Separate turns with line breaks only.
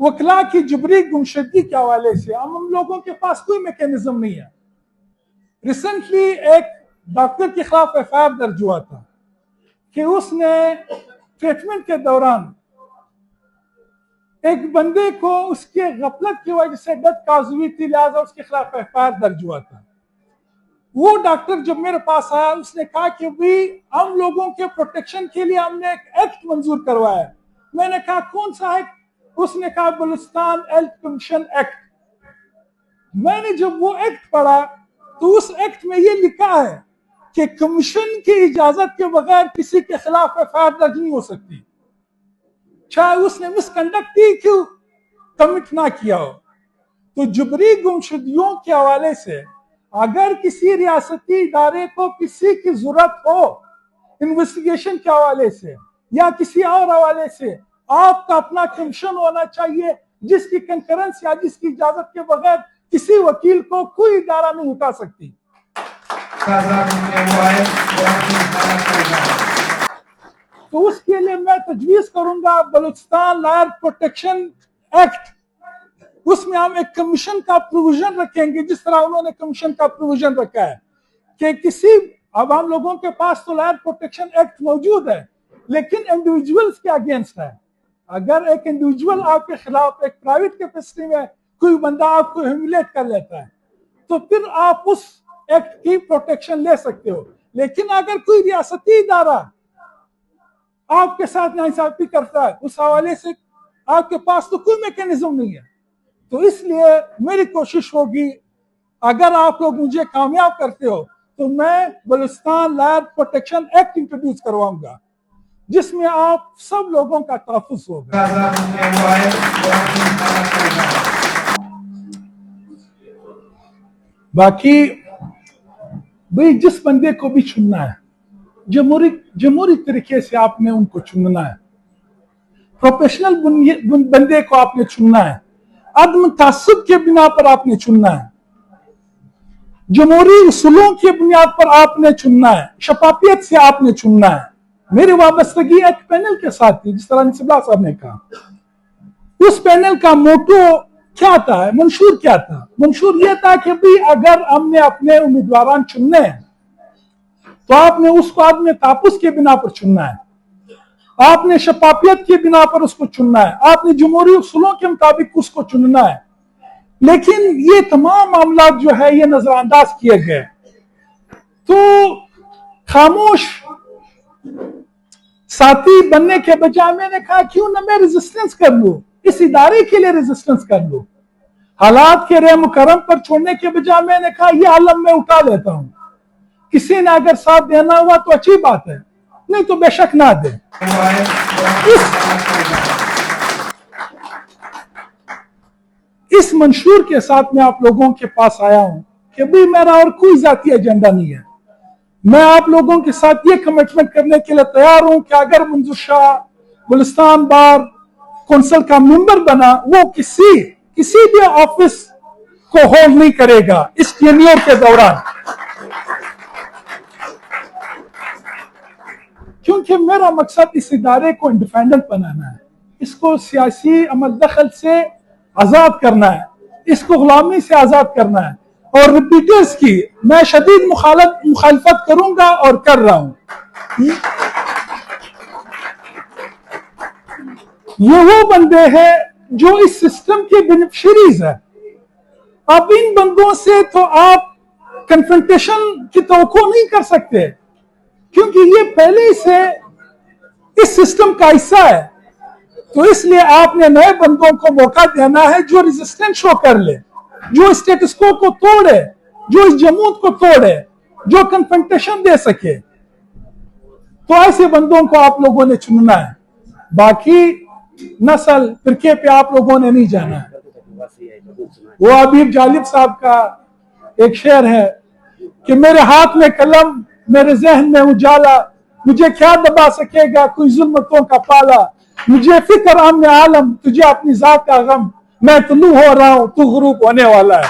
वकला की जबरी गुमशुदगी के हवाले से हम लोगों के पास कोई मैकेनिज्म नहीं है। रिसेंटली एक डॉक्टर के खिलाफ एफआईआर दर्ज हुआ था कि उसने ट्रीटमेंट के दौरान एक बंदे को उसके गफलत की वजह से डेथ काज हुई थी, लिहाजा उसके खिलाफ एफआईआर दर्ज हुआ था। वो डॉक्टर जब मेरे पास आया उसने कहा कि भाई हम लोगों के प्रोटेक्शन के लिए हमने एक एक्ट मंजूर करवाया है। मैंने कहा कौन सा एक्ट? उसने कहा बलूचिस्तान हेल्थ कमीशन एक्ट। मैंने जब वो एक्ट पढ़ा तो उस एक्ट में ये लिखा है कि कमीशन की इजाजत के बगैर किसी के खिलाफ एफआईआर दर्ज नहीं हो सकती, चाहे उसने मिसकंडक्ट ही क्यों कमिट ना किया हो। तो जबरी गुमशुदगियों के हवाले से अगर किसी रियासती इदारे को किसी की जरूरत हो इन्वेस्टिगेशन के हवाले से या किसी और हवाले से, आपका अपना कमीशन होना चाहिए जिसकी कंकरेंस या जिसकी इजाजत के बगैर किसी वकील को कोई इदारा नहीं उठा सकती। तो उसके लिए मैं तजवीज करूंगा बलूचिस्तान लॉयर प्रोटेक्शन एक्ट, उसमें हम एक कमीशन का प्रोविजन रखेंगे जिस तरह उन्होंने कमीशन का प्रोविजन रखा है कि किसी, अब हम लोगों के पास तो लॉयर प्रोटेक्शन एक्ट मौजूद है लेकिन इंडिविजुअल्स के अगेंस्ट है। अगर एक इंडिविजुअल आपके खिलाफ एक प्राइवेट कैपेसिटी में कोई बंदा आपको ह्यूमिलेट कर लेता है तो फिर आप उस एक्ट की प्रोटेक्शन ले सकते हो। लेकिन अगर कोई रियासती इदारा आपके साथ नाइंसाफी करता है उस हवाले से आपके पास तो कोई मैकेनिज्म नहीं है। तो इसलिए मेरी कोशिश होगी अगर आप लोग मुझे कामयाब करते हो तो मैं Balochistan lawyer protection act introduce करवाऊंगा जिसमें आप सब लोगों का तहफ़्फ़ुज़ होगा। बाकी भाई जिस बंदे को भी चुनना है जमहूरी तरीके से आपने उनको चुनना है, प्रोफेशनल बंदे को आपने चुनना है, अदम तासुब के बिना पर आपने चुनना है, जमहूरी उसूलों की बुनियाद पर आपने चुनना है, शफाफियत से आपने चुनना है। मेरी वाबस्तगी एक पैनल के साथ थी जिस तरह निसबला साहब ने कहा। उस पैनल का मोटो क्या था, मंशूर क्या था? मंशूर यह था कि भाई अगर हमने अपने उम्मीदवार चुनने हैं तो आपने उसको आदमी तापुस के बिना पर चुनना है, आपने शफाफियत के बिना पर उसको चुनना है, आपने जमहूरी उसूलों के मुताबिक उसको चुनना है। लेकिन ये तमाम मामला जो है ये नजरअंदाज किए गए। तो खामोश साथी बनने के बजाय मैंने कहा क्यों ना मैं रेजिस्टेंस कर लूं, इस इदारे के लिए रेजिस्टेंस कर लूं। हालात के रहम करम पर छोड़ने के बजाय मैंने कहा यह आलम मैं उठा लेता हूं, किसी ने अगर साथ देना हुआ तो अच्छी बात है, नहीं तो बेशक ना दे। इस मंशूर के साथ मैं आप लोगों के पास आया हूं कि भाई मेरा और कोई जाती एजेंडा नहीं है। मैं आप लोगों के साथ ये कमिटमेंट करने के लिए तैयार हूं कि अगर मंजूर शाह बलूचिस्तान बार कौंसिल का मेंबर बना वो किसी भी ऑफिस को होल्ड नहीं करेगा इस टेन्योर के दौरान, क्योंकि मेरा मकसद इस इदारे को इंडिपेंडेंट बनाना है, इसको सियासी अमल दखल से आजाद करना है, इसको गुलामी से आजाद करना है। और रिपीटर्स की मैं शदीद मुखालफत करूंगा और कर रहा हूं। ये वो बंदे हैं जो इस सिस्टम के बेनिफिशरीज है। अब इन बंदों से तो आप कन्फ्रंटेशन की तवक्को नहीं कर सकते क्योंकि ये पहले से इस सिस्टम का हिस्सा है। तो इसलिए आपने नए बंदों को मौका देना है जो रेजिस्टेंस शो कर ले, जो स्टेटस को तोड़े, जो इस जमूत को तोड़े, जो कन्फ्रंटेशन दे सके। तो ऐसे बंदों को आप लोगों ने चुनना है, बाकी नस्ल फिरके पे आप लोगों ने नहीं जाना है। वो हबीब जालिब साहब का एक शेर है कि मेरे हाथ में कलम मेरे जहन में उजाला, मुझे क्या दबा सकेगा कोई जुल्मतों का पाला, मुझे फिक्र आमने आलम तुझे अपनी जात का गम, मैं तुलू हो रहा हूं तू गुरूब होने वाला है।